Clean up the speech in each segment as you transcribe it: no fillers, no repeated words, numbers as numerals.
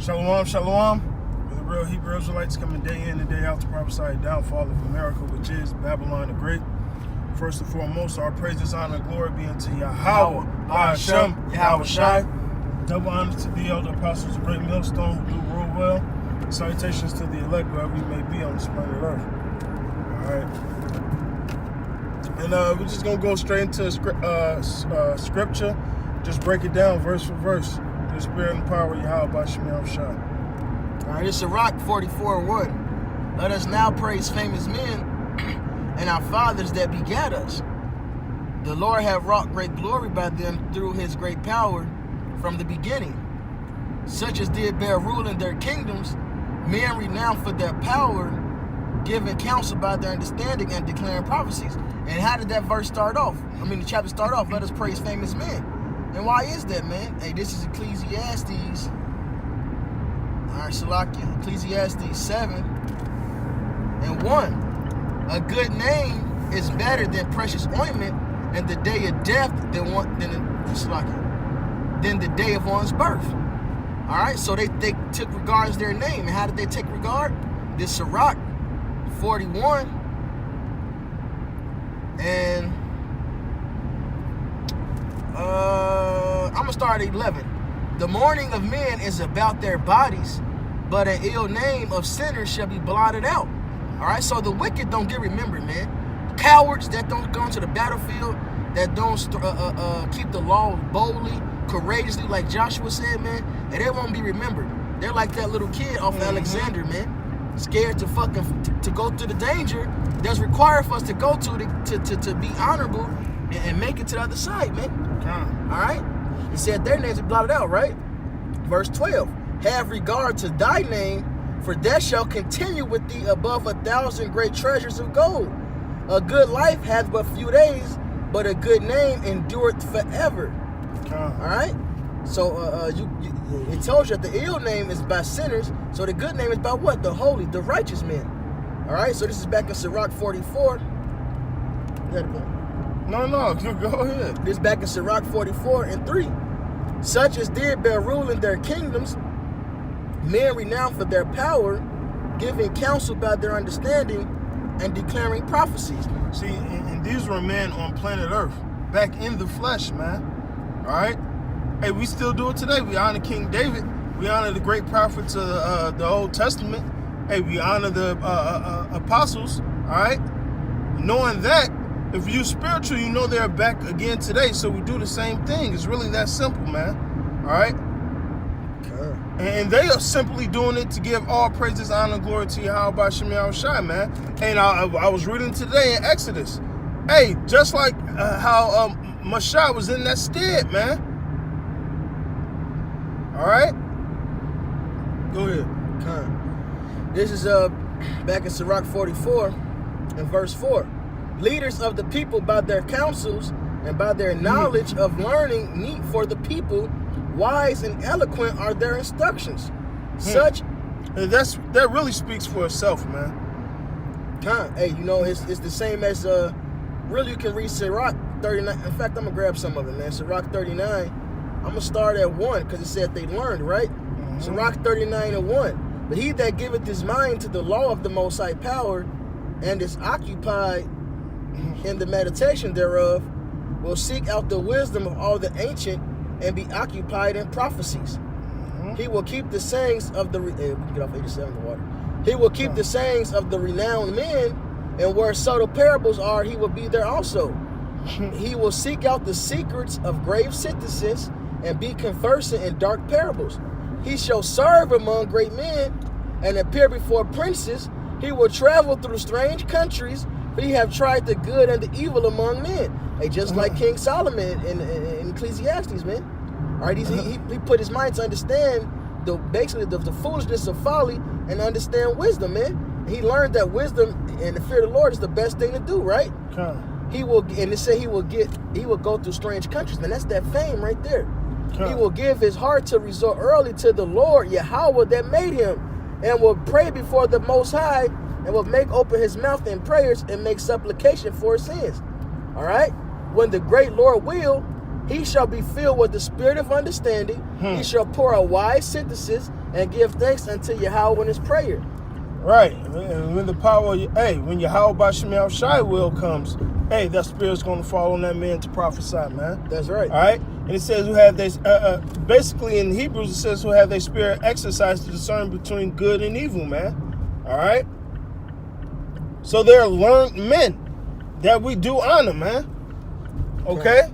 Shalom, shalom. We're the real Hebrew Israelites coming day in and day out to prophesy the downfall of America, which is Babylon the Great. First and foremost, our praises, honor, and glory be unto Yahweh, Hashem, Yahweh Shai. Double honor to the elder apostles of Great Millstone who do rule well. Salutations to the elect wherever you may be on this planet Earth. All right. And we're just going to go straight into scripture. Just break it down verse for verse. The spirit and power of Yahweh Hashem Yahweh Shai. All right, it's SIRACH 44:1. Let us now praise famous men and our fathers that begat us. The Lord hath wrought great glory by them through his great power from the beginning. Such as did bear rule in their kingdoms, men renowned for their power, giving counsel by their understanding and declaring prophecies. And how did that verse start off? The chapter start off, let us praise famous men. And why is that, man? Hey, this is Ecclesiastes. All right, Salakia, Ecclesiastes 7:1. A good name is better than precious ointment, and the day of death than the day of one's birth. All right, so they took regard as their name. And how did they take regard? This SIRACH 41 and I'm gonna start at 11. The mourning of men is about their bodies, but an ill name of sinners shall be blotted out. All right, so the wicked don't get remembered, man. Cowards that don't go into the battlefield, that don't keep the law boldly, courageously, like Joshua said, man, and they won't be remembered. They're like that little kid off of Alexander, man, scared to to go through the danger that's required for us to go to be honorable and make it to the other side, man. All right? He said their names are blotted out, right? Verse 12. Have regard to thy name, for that shall continue with thee above 1,000 great treasures of gold. A good life hath but few days, but a good name endureth forever. All right? So it tells you that the ill name is by sinners, so the good name is by what? The holy, the righteous men. All right? So this is back in SIRACH 44. No, go ahead. This back in SIRACH 44:3. Such as did bear rule in their kingdoms, men renowned for their power, giving counsel by their understanding, and declaring prophecies. See, and these were men on planet Earth, back in the flesh, man. All right? Hey, we still do it today. We honor King David. We honor the great prophets of the Old Testament. Hey, we honor the apostles, all right? Knowing that, if you're spiritual, you know they're back again today, so we do the same thing. It's really that simple, man. All right? Okay. And they are simply doing it to give all praises, honor, and glory to Yahweh Hashem Yahweh Shai, man. And I was reading today in Exodus. Hey, just like how Mashah was in that stead, man. All right? Go ahead. Okay. This is back in SIRACH 44 and verse 4. Leaders of the people by their counsels and by their knowledge of learning meet for the people. Wise and eloquent are their instructions. Such that really speaks for itself, man. Hey, you know, it's the same as really you can read SIRACH 39. In fact, I'm gonna grab some of it, man. SIRACH 39. I'm gonna start at 1 because it said they learned, right? SIRACH 39:1. But he that giveth his mind to the law of the Most High power and is occupied in the meditation thereof will seek out the wisdom of all the ancient and be occupied in prophecies. He will keep the sayings of the get off 87 in the water. He will keep the sayings of the renowned men, and where subtle parables are, he will be there also. He will seek out the secrets of grave sentences and be conversant in dark parables. He shall serve among great men and appear before princes. He will travel through strange countries, for he have tried the good and the evil among men. Hey, just like King Solomon in Ecclesiastes, man. All right, he put his mind to understand basically the foolishness of folly and understand wisdom, man. He learned that wisdom and the fear of the Lord is the best thing to do, right? He will, and it said he will go through strange countries, man. That's that fame right there. He will give his heart to resort early to the Lord, Yahweh that made him, and will pray before the Most High, and will make open his mouth in prayers and make supplication for his sins. All right? When the great Lord will, He shall be filled with the spirit of understanding. He shall pour out wise sentences and give thanks unto Yahweh in his prayer. Right. And when the power, when Yahweh B'Shem Yahushai will comes, that spirit's going to fall on that man to prophesy, man. That's right. All right. And it says who have this, basically in Hebrews, it says who have their spirit exercised to discern between good and evil, man. All right. So they're learned men that we do honor, man. Okay.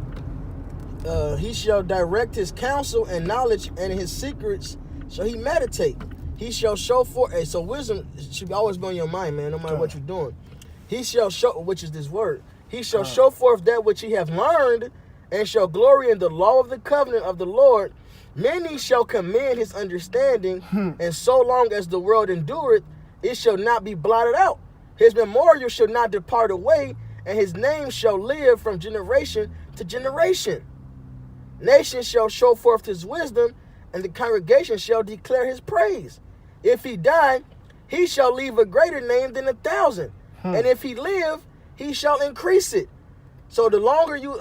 He shall direct his counsel and knowledge, and his secrets shall he meditate. He shall show forth. So wisdom should always be on your mind, man, no matter what you're doing. He shall show, which is this word. He shall show forth that which he hath learned, and shall glory in the law of the covenant of the Lord. Many shall commend his understanding, and so long as the world endureth, it shall not be blotted out. His memorial shall not depart away, and his name shall live from generation to generation. Nations shall show forth his wisdom, and the congregation shall declare his praise. If he die, he shall leave a greater name than 1,000. And if he live, he shall increase it. So the longer you,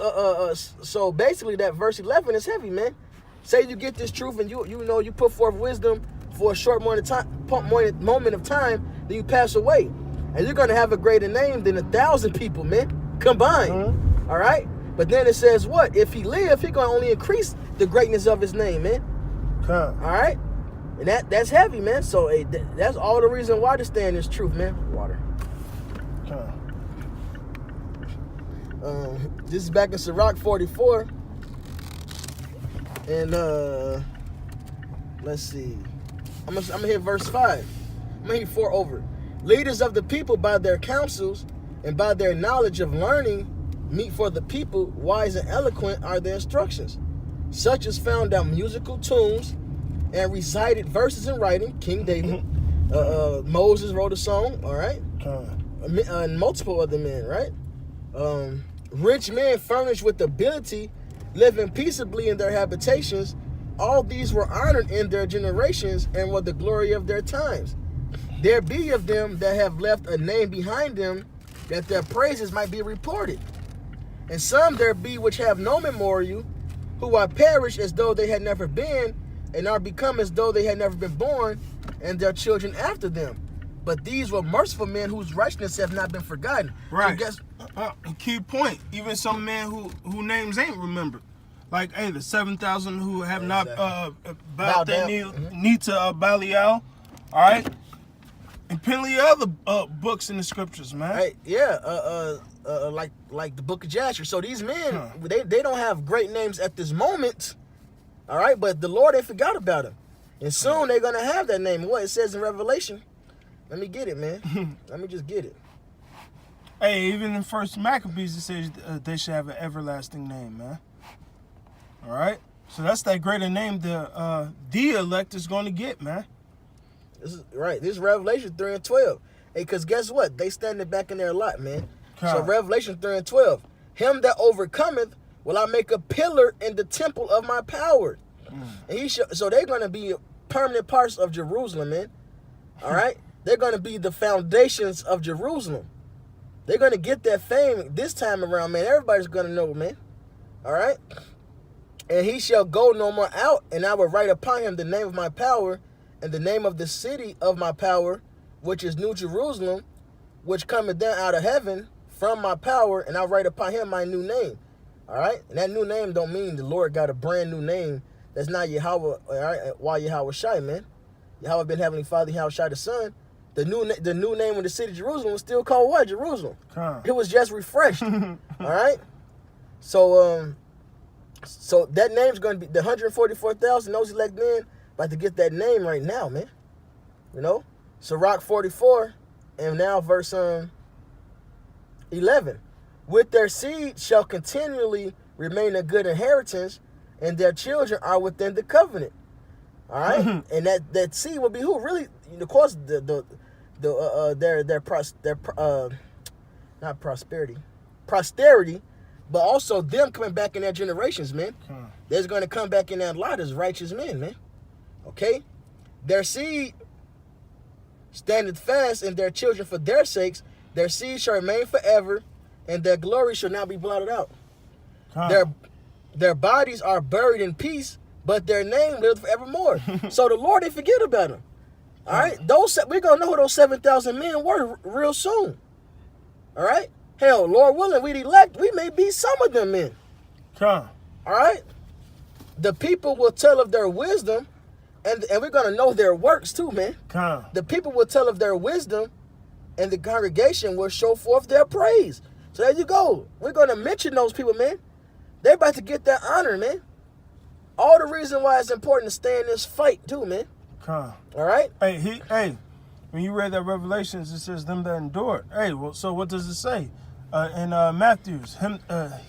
so basically that verse 11 is heavy, man. Say you get this truth and you put forth wisdom for a short moment of time, then you pass away. And you're going to have a greater name than 1,000 people, man, combined. All right? But then it says what? If he live, he going to only increase the greatness of his name, man. All right? And that's heavy, man. So that's all the reason why to stand is truth, man. Water. This is back in SIRACH 44. And let's see. I'm gonna hit verse 5. I'm gonna hit 4 over. Leaders of the people by their counsels and by their knowledge of learning meet for the people. Wise and eloquent are their instructions. Such as found out musical tunes and recited verses in writing. King David. Moses wrote a song, all right? And multiple other men, right? Rich men furnished with ability, living peaceably in their habitations. All these were honored in their generations and were the glory of their times. There be of them that have left a name behind them, that their praises might be reported. And some there be which have no memorial, who are perished as though they had never been, and are become as though they had never been born, and their children after them. But these were merciful men whose righteousness have not been forgotten. Right. So guess, a key point. Even some men who names ain't remembered. Like, the 7,000 who have not bowed their knee to Belial. All right? And plenty of other books in the scriptures, man. Right, yeah, like the book of Jasher. So these men, they don't have great names at this moment, all right? But the Lord ain't forgot about them. And soon they're going to have that name. What it says in Revelation. Let me get it, man. Let me just get it. Even in First Maccabees, it says they should have an everlasting name, man. All right? So that's that greater name the elect is going to get, man. This is right. This is Revelation 3 and 12. Hey, because guess what? They standing back in there a lot, man. So Revelation 3 and 12. Him that overcometh will I make a pillar in the temple of my power. And so they're going to be permanent parts of Jerusalem, man. All right? They're going to be the foundations of Jerusalem. They're going to get that fame this time around, man. Everybody's going to know, man. All right? And he shall go no more out, and I will write upon him the name of my power, and the name of the city of my power, which is New Jerusalem, which cometh down out of heaven from my power, and I'll write upon him my new name. All right? And that new name don't mean the Lord got a brand new name. That's not Yahweh, all right? Why Yahweh Shai, man? Yahweh been Heavenly Father, Yahweh Shai the Son. The new name of the city of Jerusalem was still called what? Jerusalem. It was just refreshed. All right? So that name's going to be the 144,000, those elect men, about to get that name right now, man. You know? SIRACH 44, and now verse 11. With their seed shall continually remain a good inheritance, and their children are within the covenant. All right? And that seed will be who? Really, of course, not posterity, but also them coming back in their generations, man. There's going to come back in that lot as righteous men, man. Okay? Their seed standeth fast, and their children for their sakes. Their seed shall remain forever, and their glory shall not be blotted out. Their bodies are buried in peace, but their name lives forevermore. So the Lord didn't forget about them. All right? We're going to know who those 7,000 men were real soon. All right? Hell, Lord willing, we'd elect, we may be some of them men. All right? The people will tell of their wisdom, and we're going to know their works too, man. The people will tell of their wisdom, and the congregation will show forth their praise. So there you go. We're going to mention those people, man. They're about to get that honor, man. All the reason why it's important to stay in this fight too, man. All right? Hey, when you read that Revelations, it says them that endured. Hey, well, so what does it say? In Matthews,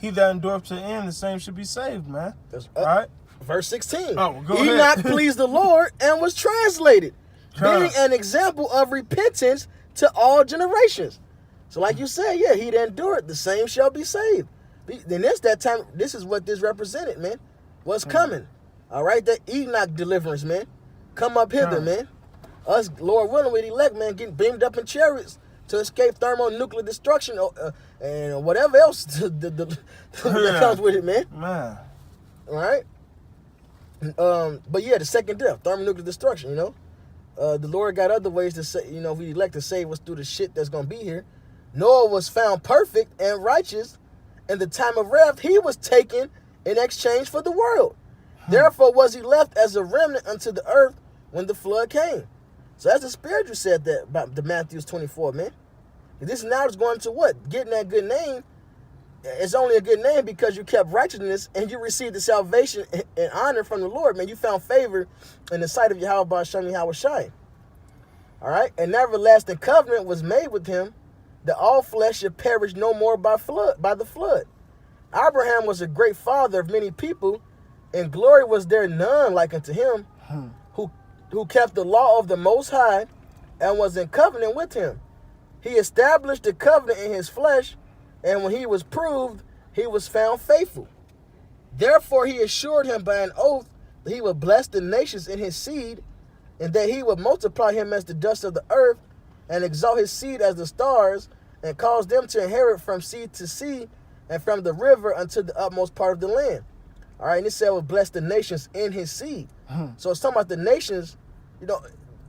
he that endureth to the end, the same should be saved, man. All right? Verse 16. Oh, well, go ahead. Enoch pleased the Lord and was translated, being an example of repentance to all generations. So like you said, yeah, he that endured, the same shall be saved. Then this is what this represented, man. What's coming? All right, that Enoch deliverance, man. Come up hither, man. Us, Lord willing, with elect, man, getting beamed up in chariots to escape thermonuclear destruction and whatever else that comes with it, man. All right? But yeah, the second death, thermonuclear destruction, you know. The Lord got other ways to say, you know, if we elect to save us through the shit that's going to be here. Noah was found perfect and righteous. In the time of wrath, he was taken in exchange for the world. Therefore was he left as a remnant unto the earth when the flood came. So that's the spiritual said that about the Matthew 24, man. This now is going to what? Getting that good name. It's only a good name because you kept righteousness and you received the salvation and honor from the Lord, man. You found favor in the sight of Yahweh Ba'Shem Yahweh Shai. All right? An everlasting covenant was made with him that all flesh should perish no more by the flood. Abraham was a great father of many people, and glory was there none like unto him, who kept the law of the Most High and was in covenant with him. He established the covenant in his flesh, and when he was proved, he was found faithful. Therefore he assured him by an oath that he would bless the nations in his seed, and that he would multiply him as the dust of the earth, and exalt his seed as the stars, and cause them to inherit from sea to sea, and from the river unto the utmost part of the land. All right, and it said, will bless the nations in his seed. So it's talking about the nations, you know,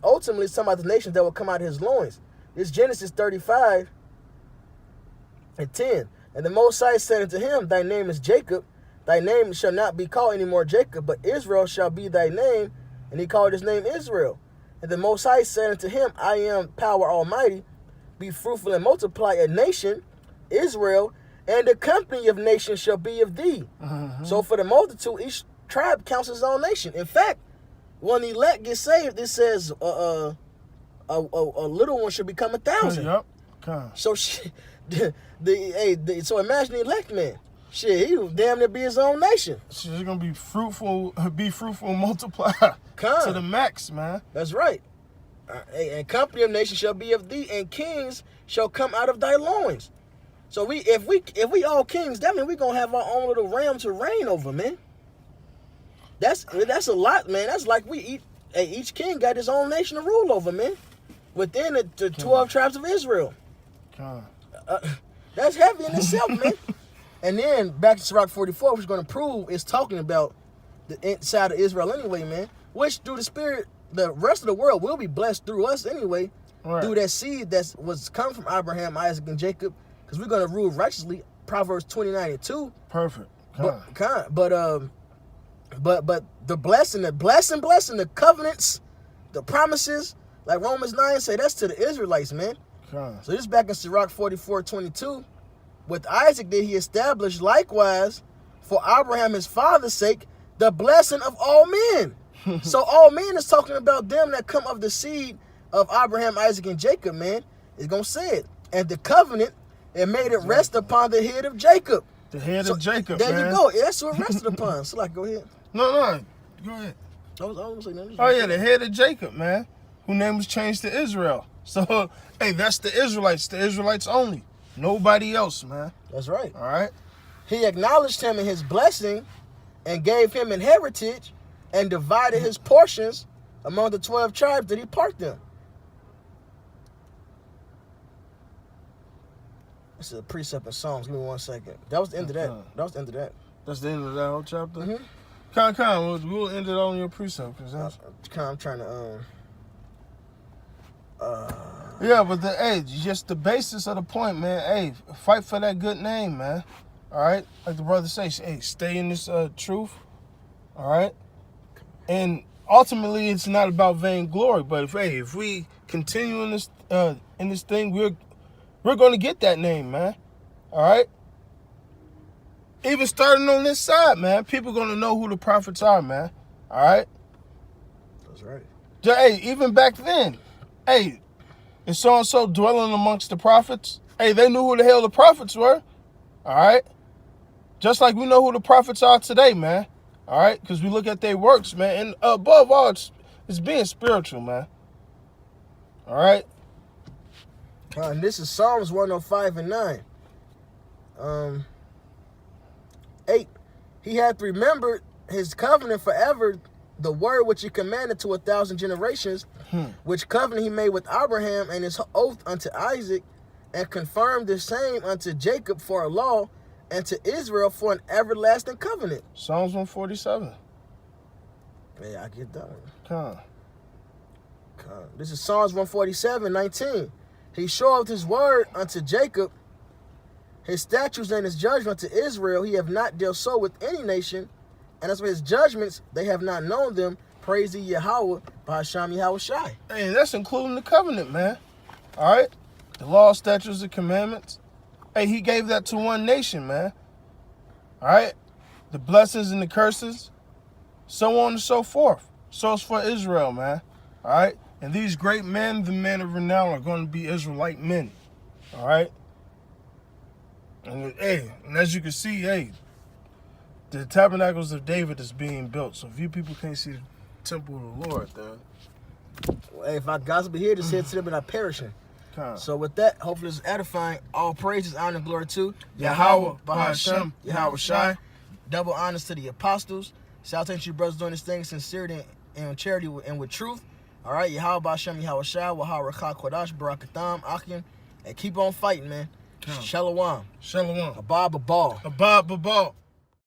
ultimately it's talking about the nations that will come out of his loins. It's Genesis 35 and 10. And the Most High said unto him, thy name is Jacob. Thy name shall not be called any more Jacob, but Israel shall be thy name. And he called his name Israel. And the Most High said unto him, I am power almighty. Be fruitful and multiply. A nation, Israel, and the company of nations shall be of thee. So for the multitude, each tribe counts his own nation. In fact, when the elect get saved, it says a little one should become 1,000. So so imagine the elect man. Shit, he was damn near be his own nation. She's gonna be fruitful, multiply to the max, man. That's right. And company of nations shall be of thee, and kings shall come out of thy loins. So if we all kings, that means we gonna have our own little realm to reign over, man. That's a lot, man. That's like each king got his own nation to rule over, man. Within the 12 tribes of Israel. That's heavy in itself, man. And then back to SIRACH 44, which is going to prove it's talking about the inside of Israel anyway, man. Which through the Spirit, the rest of the world will be blessed through us anyway. Right. Through that seed that was come from Abraham, Isaac, and Jacob. Because we're going to rule righteously. Proverbs 29:2. Perfect. But the blessing, the covenants, the promises, like Romans 9 say, that's to the Israelites, man. So this is back in SIRACH 44:22. With Isaac did he establish likewise for Abraham his father's sake the blessing of all men. So all men is talking about them that come of the seed of Abraham, Isaac, and Jacob, man. It's going to say it. And the covenant, it made it rest upon the head of Jacob. The head of Jacob, there man. You go. That's what it rested upon. So like, go ahead. No. Go ahead. I was gonna say nothing. Oh, yeah, the head of Jacob, man. Whose name was changed to Israel. So, hey, that's the Israelites only. Nobody else, man. That's right. All right. He acknowledged him in his blessing and gave him an heritage and divided his portions among the 12 tribes that he parked them. This is a precept in Psalms. Give me 1 second. That was the end of that. That's the end of that whole chapter? Mm-hmm. We'll end it on your precept. Cause that's... I'm trying to, Yeah, but just the basis of the point, man. Hey, fight for that good name, man. All right? Like the brother says, hey, stay in this truth. All right? And ultimately, it's not about vainglory, but if we continue in this thing, we're going to get that name, man. All right? Even starting on this side, man, people going to know who the prophets are, man. All right? That's right. Hey, even back then, hey, is so-and-so dwelling amongst the prophets? Hey, they knew who the hell the prophets were. All right? Just like we know who the prophets are today, man. All right? Because we look at their works, man. And above all, it's being spiritual, man. All right? And this is Psalms 105 and 9. 8. He hath remembered his covenant forever, the word which he commanded to 1,000 generations, which covenant he made with Abraham and his oath unto Isaac, and confirmed the same unto Jacob for a law, and to Israel for an everlasting covenant. Psalms 147. Yeah, I get that one. Come. This is Psalms 147, 19. He showed his word unto Jacob, his statutes and his judgment to Israel. He have not dealt so with any nation, and as for his judgments, they have not known them. Praise thee, Yahweh, Ba'asham Yahweh Shai. Hey, that's including the covenant, man. All right? The law, statutes, and commandments. Hey, he gave that to one nation, man. All right? The blessings and the curses, so on and so forth. So it's for Israel, man. All right? And these great men, the men of renown, are going to be Israelite men. All right? And as you can see, the tabernacles of David is being built. So if you people can't see the temple of the Lord, then... Hey, if I gospel here, just said to them, and I perishing. So with that, hopefully it's edifying. All praises, honor, and glory to Yahweh, Ba'asham, Yahweh Shai. Double honors to the apostles. Salutations to you brothers doing this thing, sincerity and charity and with truth. All right, Yahweh, Ba'asham, Yahweh Shai, Wahar, Rakha, Kodash, Barakatham, Akim. And keep on fighting, man. Shalom. Shalom. Abab, Babal. Abab, Babal.